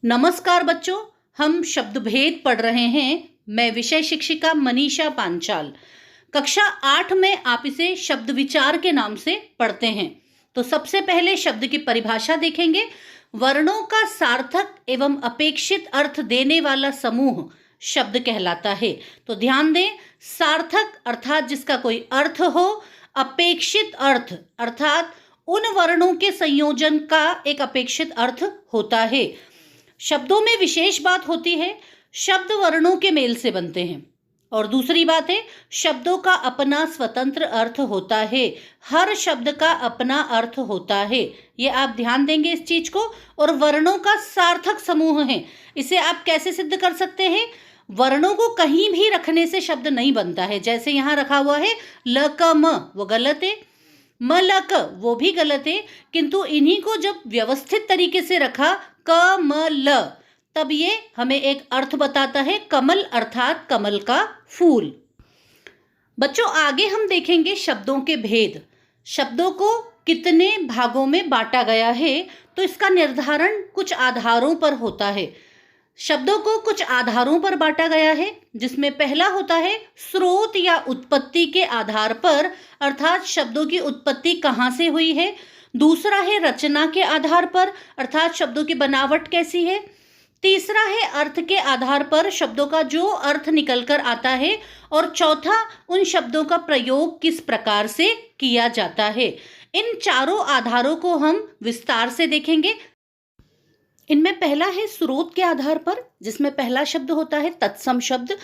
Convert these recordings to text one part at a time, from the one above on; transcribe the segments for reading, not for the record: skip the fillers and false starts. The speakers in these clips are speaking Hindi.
नमस्कार बच्चों, हम शब्द भेद पढ़ रहे हैं। मैं विषय शिक्षिका मनीषा पांचाल। कक्षा 8 में आप इसे शब्द विचार के नाम से पढ़ते हैं। तो सबसे पहले शब्द की परिभाषा देखेंगे। वर्णों का सार्थक एवं अपेक्षित अर्थ देने वाला समूह शब्द कहलाता है। तो ध्यान दें, सार्थक अर्थात जिसका कोई अर्थ हो, अपेक्षित अर्थ अर्थात उन वर्णों के संयोजन का एक अपेक्षित अर्थ होता है। शब्दों में विशेष बात होती है, शब्द वर्णों के मेल से बनते हैं। और दूसरी बात है, शब्दों का अपना स्वतंत्र अर्थ होता है। हर शब्द का अपना अर्थ होता है, ये आप ध्यान देंगे इस चीज को। और वर्णों का सार्थक समूह है। इसे आप कैसे सिद्ध कर सकते हैं? वर्णों को कहीं भी रखने से शब्द नहीं बनता है। जैसे यहाँ रखा हुआ है ल क म, वो गलत है। म ल क, वो भी गलत है। किंतु इन्हीं को जब व्यवस्थित तरीके से रखा कमल, तब ये हमें एक अर्थ बताता है, कमल अर्थात कमल का फूल। बच्चों, आगे हम देखेंगे शब्दों के भेद। शब्दों को कितने भागों में बांटा गया है, तो इसका निर्धारण कुछ आधारों पर होता है। शब्दों को कुछ आधारों पर बांटा गया है, जिसमें पहला होता है स्रोत या उत्पत्ति के आधार पर, अर्थात शब्दों की उत्पत्ति कहाँ से हुई है। दूसरा है रचना के आधार पर, अर्थात शब्दों की बनावट कैसी है। तीसरा है अर्थ के आधार पर, शब्दों का जो अर्थ निकल कर आता है। और चौथा, उन शब्दों का प्रयोग किस प्रकार से किया जाता है। इन चारों आधारों को हम विस्तार से देखेंगे। इनमें पहला है स्रोत के आधार पर, जिसमें पहला शब्द होता है तत्सम शब्द।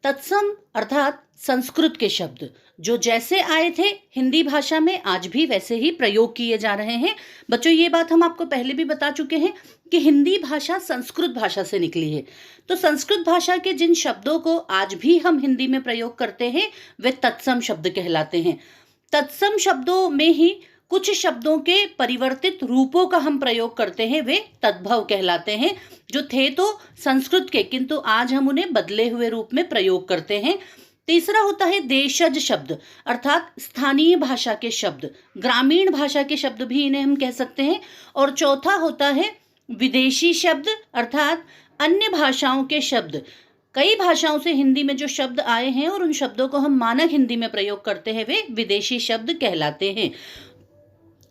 तत्सम अर्थात संस्कृत के शब्द जो जैसे आए थे हिंदी भाषा में, आज भी वैसे ही प्रयोग किए जा रहे हैं। बच्चों, ये बात हम आपको पहले भी बता चुके हैं कि हिंदी भाषा संस्कृत भाषा से निकली है। तो संस्कृत भाषा के जिन शब्दों को आज भी हम हिंदी में प्रयोग करते हैं, वे तत्सम शब्द कहलाते हैं। तत्सम शब्दों में ही कुछ शब्दों के परिवर्तित रूपों का हम प्रयोग करते हैं, वे तद्भव कहलाते हैं, जो थे तो संस्कृत के, किंतु आज हम उन्हें बदले हुए रूप में प्रयोग करते हैं। तीसरा होता है देशज शब्द, अर्थात स्थानीय भाषा के शब्द, ग्रामीण भाषा के शब्द भी इन्हें हम कह सकते हैं। और चौथा होता है विदेशी शब्द, अर्थात अन्य भाषाओं के शब्द। कई भाषाओं से हिंदी में जो शब्द आए हैं और उन शब्दों को हम मानक हिंदी में प्रयोग करते हैं, वे विदेशी शब्द कहलाते हैं।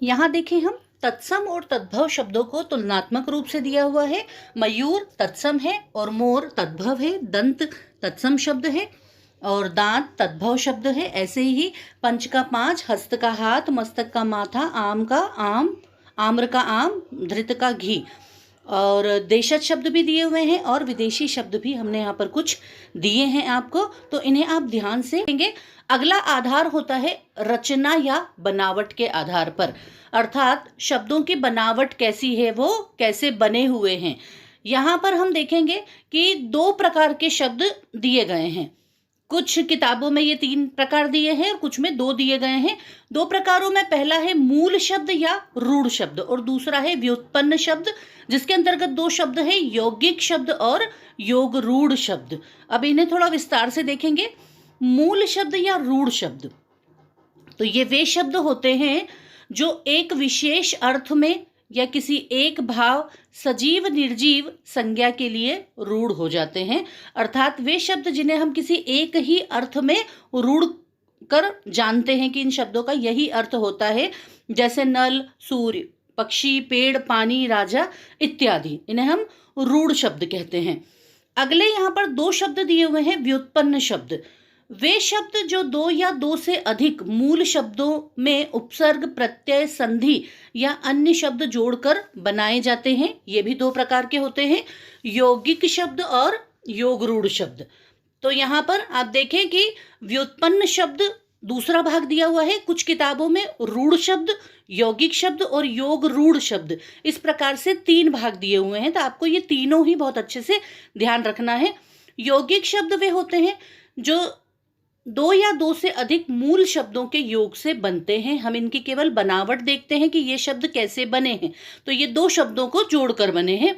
यहाँ देखें, हम तत्सम और तद्भव शब्दों को तुलनात्मक रूप से दिया हुआ है। मयूर तत्सम है और मोर तद्भव है। दंत तत्सम शब्द है और दांत तद्भव शब्द है। ऐसे ही पंच का पांच, हस्त का हाथ, मस्तक का माथा, आम का आम, आम्र का आम, धृत का घी। और देशज शब्द भी दिए हुए हैं और विदेशी शब्द भी हमने यहाँ पर कुछ दिए हैं आपको, तो इन्हें आप ध्यान से देखेंगे। अगला आधार होता है रचना या बनावट के आधार पर, अर्थात शब्दों की बनावट कैसी है, वो कैसे बने हुए हैं। यहाँ पर हम देखेंगे कि दो प्रकार के शब्द दिए गए हैं। कुछ किताबों में ये 3 प्रकार दिए हैं और कुछ में 2 दिए गए हैं। 2 प्रकारों में पहला है मूल शब्द या रूढ़ शब्द और दूसरा है व्युत्पन्न शब्द, जिसके अंतर्गत 2 शब्द है यौगिक शब्द और योग रूढ़ शब्द। अब इन्हें थोड़ा विस्तार से देखेंगे। मूल शब्द या रूढ़ शब्द, तो ये वे शब्द होते हैं जो एक विशेष अर्थ में या किसी एक भाव, सजीव निर्जीव संज्ञा के लिए रूढ़ हो जाते हैं। अर्थात वे शब्द जिन्हें हम किसी एक ही अर्थ में रूढ़ कर जानते हैं कि इन शब्दों का यही अर्थ होता है, जैसे नल, सूर्य, पक्षी, पेड़, पानी, राजा इत्यादि, इन्हें हम रूढ़ शब्द कहते हैं। अगले यहाँ पर 2 शब्द दिए हुए हैं व्युत्पन्न शब्द। वे शब्द जो 2 या 2 से अधिक मूल शब्दों में उपसर्ग, प्रत्यय, संधि या अन्य शब्द जोड़कर बनाए जाते हैं। ये भी 2 प्रकार के होते हैं, यौगिक शब्द और योग रूढ़ शब्द। तो यहाँ पर आप देखें कि व्युत्पन्न शब्द दूसरा भाग दिया हुआ है। कुछ किताबों में रूढ़ शब्द, यौगिक शब्द और योग रूढ़ शब्द, इस प्रकार से 3 भाग दिए हुए हैं। तो आपको ये तीनों ही बहुत अच्छे से ध्यान रखना है। यौगिक शब्द वे होते हैं जो 2 या 2 से अधिक मूल शब्दों के योग से बनते हैं। हम इनकी केवल बनावट देखते हैं कि ये शब्द कैसे बने हैं। तो ये 2 शब्दों को जोड़कर बने हैं।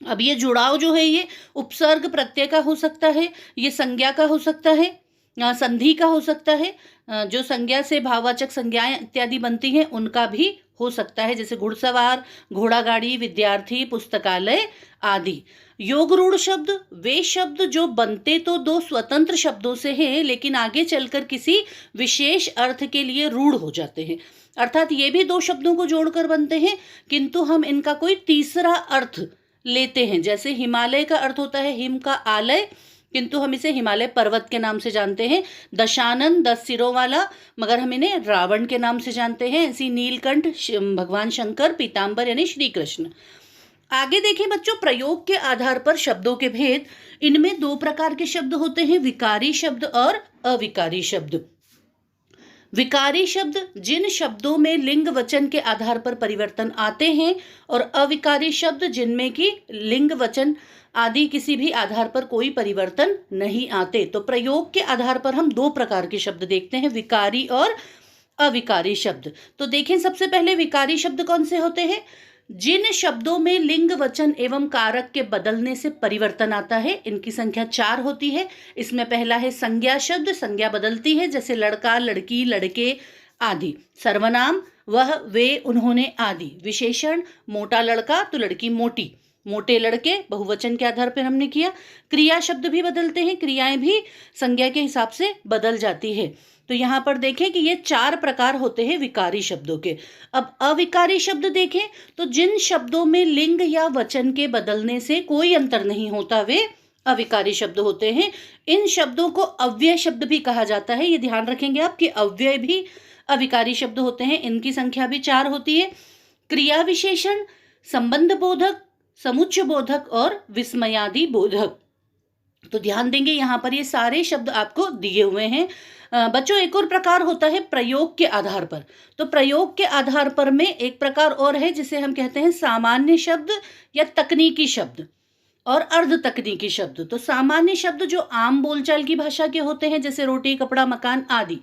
अब ये जुड़ाव जो है, ये उपसर्ग प्रत्यय का हो सकता है, ये संज्ञा का हो सकता है, संधि का हो सकता है, जो संज्ञा से भाववाचक संज्ञाएं इत्यादि बनती हैं उनका भी हो सकता है, जैसे घुड़सवार, घोड़ा गाड़ी, विद्यार्थी, पुस्तकालय आदि। योगरूढ़ शब्द वे शब्द जो बनते तो दो स्वतंत्र शब्दों से हैं लेकिन आगे चलकर किसी विशेष अर्थ के लिए रूढ़ हो जाते हैं, अर्थात ये भी दो शब्दों को जोड़कर बनते हैं किंतु हम इनका कोई तीसरा अर्थ लेते हैं। जैसे हिमालय का अर्थ होता है हिम का आलय, किंतु हम इसे हिमालय पर्वत के नाम से जानते हैं। दशानन 10 सिरों वाला, मगर हम इन्हें रावण के नाम से जानते हैं। ऐसी नीलकंठ भगवान शंकर, पीताम्बर यानी श्री कृष्ण। आगे देखिए बच्चों, प्रयोग के आधार पर शब्दों के भेद। इनमें दो प्रकार के शब्द होते हैं, विकारी शब्द और अविकारी शब्द। विकारी शब्द जिन शब्दों में लिंग वचन के आधार पर परिवर्तन आते हैं, और अविकारी शब्द जिनमें कि लिंग वचन आदि किसी भी आधार पर कोई परिवर्तन नहीं आते। तो प्रयोग के आधार पर हम दो प्रकार के शब्द देखते हैं, विकारी और अविकारी शब्द। तो देखें, सबसे पहले विकारी शब्द कौन से होते हैं? जिन शब्दों में लिंग वचन एवं कारक के बदलने से परिवर्तन आता है। इनकी संख्या 4 होती है। इसमें पहला है संज्ञा शब्द, संज्ञा बदलती है, जैसे लड़का, लड़की, लड़के आदि। सर्वनाम वह, वे, उन्होंने आदि। विशेषण मोटा लड़का तो लड़की मोटी, मोटे लड़के बहुवचन के आधार पर हमने किया। क्रिया शब्द भी बदलते हैं, क्रियाएं भी संज्ञा के हिसाब से बदल जाती है। तो यहाँ पर देखें कि ये 4 प्रकार होते हैं विकारी शब्दों के। अब अविकारी शब्द देखें तो जिन शब्दों में लिंग या वचन के बदलने से कोई अंतर नहीं होता वे अविकारी शब्द होते हैं। इन शब्दों को अव्यय शब्द भी कहा जाता है। ये ध्यान रखेंगे आप कि अव्यय भी अविकारी शब्द होते हैं। इनकी संख्या भी 4 होती है। क्रिया विशेषण, संबंध बोधक, समुच्चय बोधक और विस्मयादि बोधक। तो ध्यान देंगे यहाँ पर ये सारे शब्द आपको दिए हुए हैं। बच्चों, एक और प्रकार होता है प्रयोग के आधार पर। तो प्रयोग के आधार पर में एक प्रकार और है जिसे हम कहते हैं सामान्य शब्द या तकनीकी शब्द और अर्ध तकनीकी शब्द। तो सामान्य शब्द जो आम बोलचाल की भाषा के होते हैं, जैसे रोटी, कपड़ा, मकान आदि।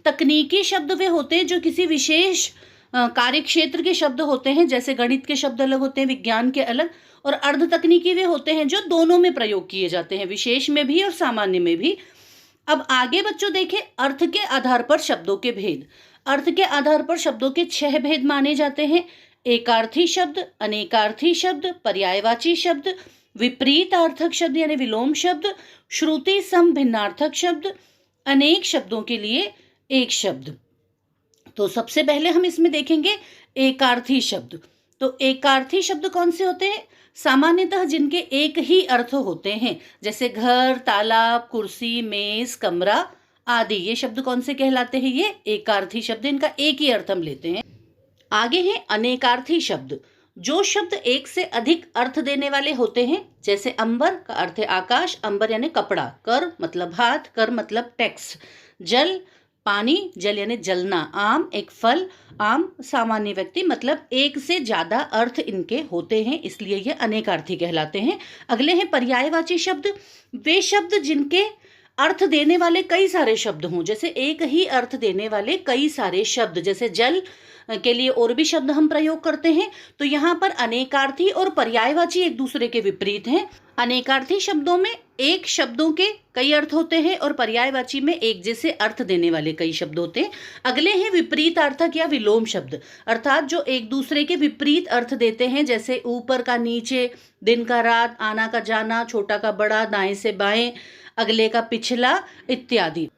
तकनीकी शब्द वे होते हैं जो किसी विशेष कार्य क्षेत्र के शब्द होते हैं, जैसे गणित के शब्द अलग होते हैं, विज्ञान के अलग। और अर्ध तकनीकी वे होते हैं जो दोनों में प्रयोग किए जाते हैं, विशेष में भी और सामान्य में भी। अब आगे बच्चों देखें, अर्थ के आधार पर शब्दों के भेद। अर्थ के आधार पर शब्दों के 6 भेद माने जाते हैं। एकार्थी शब्द, अनेकार्थी शब्द, पर्यायवाची शब्द, विपरीतार्थक शब्द यानी विलोम शब्द, श्रुति सम भिन्नार्थक शब्द, अनेक शब्दों के लिए एक शब्द। तो सबसे पहले हम इसमें देखेंगे एकार्थी शब्द। तो एकार्थी शब्द कौन से होते हैं? सामान्यतः जिनके एक ही अर्थ होते हैं, जैसे घर, तालाब, कुर्सी, मेज, कमरा आदि। ये शब्द कौन से कहलाते हैं? ये एकार्थी शब्द। इनका एक ही अर्थ हम लेते हैं। आगे है अनेकार्थी शब्द। जो शब्द एक से अधिक अर्थ देने वाले होते हैं, जैसे अंबर का अर्थ है आकाश, अंबर यानी कपड़ा, कर मतलब हाथ, कर मतलब टैक्स, जल पानी, जल यानी जलना, आम एक फल, आम सामान्य व्यक्ति, मतलब एक से ज्यादा अर्थ इनके होते हैं, इसलिए ये अनेकार्थी कहलाते हैं। अगले हैं पर्यायवाची शब्द। वे शब्द जिनके अर्थ देने वाले कई सारे शब्द हों, जैसे एक ही अर्थ देने वाले कई सारे शब्द, जैसे जल के लिए और भी शब्द हम प्रयोग करते हैं। तो यहाँ पर अनेकार्थी और पर्यायवाची एक दूसरे के विपरीत हैं। अनेकार्थी शब्दों में एक शब्दों के कई अर्थ होते हैं और पर्यायवाची में एक जैसे अर्थ देने वाले कई शब्द होते हैं। अगले हैं विपरीतार्थक या विलोम शब्द, अर्थात जो एक दूसरे के विपरीत अर्थ देते हैं, जैसे ऊपर का नीचे, दिन का रात, आना का जाना, छोटा का बड़ा, दाएं से बाएं, अगले का पिछला इत्यादि।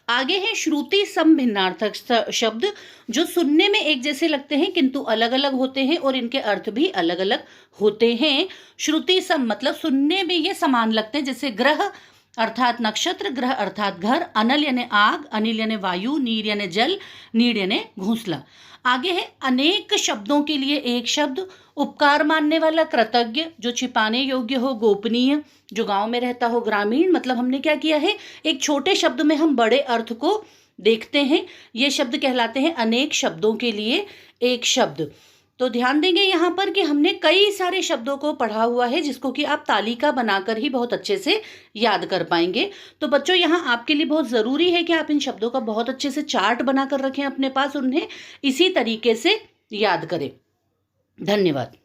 आगे है श्रुति सम भिन्नार्थक शब्द, जो सुनने में एक जैसे लगते हैं किंतु अलग अलग होते हैं और इनके अर्थ भी अलग अलग होते हैं। श्रुति सम मतलब सुनने में ये समान लगते हैं, जैसे ग्रह अर्थात नक्षत्र, ग्रह अर्थात घर, अनल यानी आग, अनिल यानी वायु, नीर यानी जल, नीड यानी घोंसला। आगे है अनेक शब्दों के लिए एक शब्द। उपकार मानने वाला कृतज्ञ, जो छिपाने योग्य हो गोपनीय, जो गांव में रहता हो ग्रामीण। मतलब हमने क्या किया है, एक छोटे शब्द में हम बड़े अर्थ को देखते हैं। ये शब्द कहलाते हैं अनेक शब्दों के लिए एक शब्द। तो ध्यान देंगे यहाँ पर कि हमने कई सारे शब्दों को पढ़ा हुआ है, जिसको कि आप तालिका बनाकर ही बहुत अच्छे से याद कर पाएंगे। तो बच्चों, यहाँ आपके लिए बहुत ज़रूरी है कि आप इन शब्दों का बहुत अच्छे से चार्ट बनाकर रखें अपने पास, उन्हें इसी तरीके से याद करें। धन्यवाद।